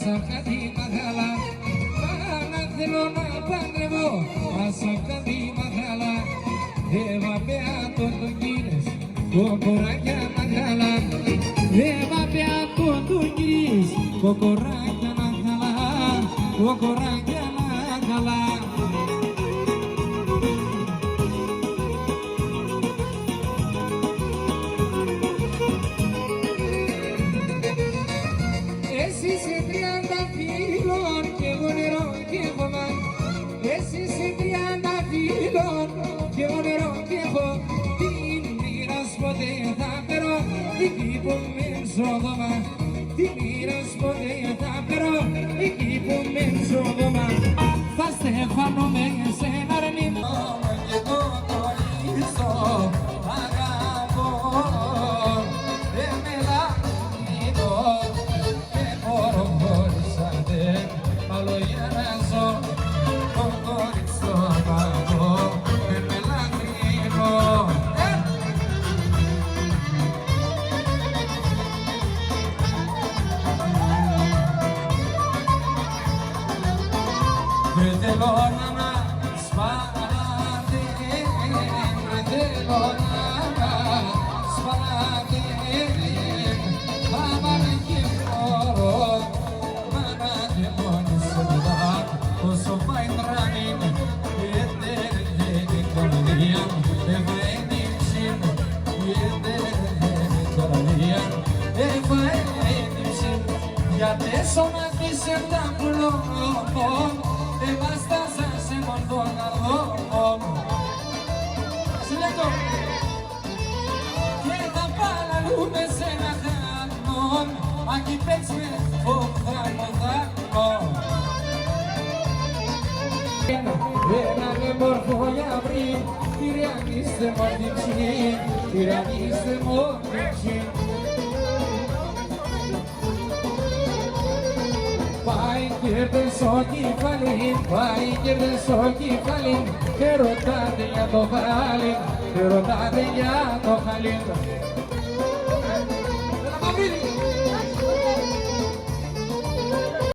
κάτι μαγάλα. Πάνα θέλω να παντρεύω, πάσα κάτι μαγάλα. Έβαπαια τον γύρες, κοκοράκια μαγάλα. Έβαπαια τον γύρες, κοκοράκια μαγάλα. Κοκοράκια μαγάλα. Εσύ σε 30 φίλων και εγώ νερό και βομά. Εσύ σε 30 φίλων και εγώ νερό και έχω. Την μοίρας ποτέ θα φέρω, εκεί που με σοδόμα. Την μοίρας ποτέ θα φέρω, εκεί που με σοδόμα. Θα στεφανούμε σε ένα ρνήμα και το τολίσω. Αγαπώ, εμελαμνητό. Άλλο για να ζω, το κορίτσο παγώ, με λατρεύω. Δεν θέλω να σπάτε, δεν θέλω να σπάτε, άμα με κεφτωρώ. Όσο πάει τρανήν, εταιρετή κορδία, ευαίδειψην, για τέσσερα της ενταμπλών, εβάσταζα σε μοντό καρδόν. Συλλέκτο! Και θα παραλούμε σε ένα χάνον, ακεί παίξουμε ο δράκο. Έναν μορφό για βρει, τυραννίστε μορφιψή, τυραννίστε μορφιψή. Πάει και στο κεφάλι, πάει και στο κεφάλι, και ρωτάτε για το χάλι, και ρωτάτε για το χάλι.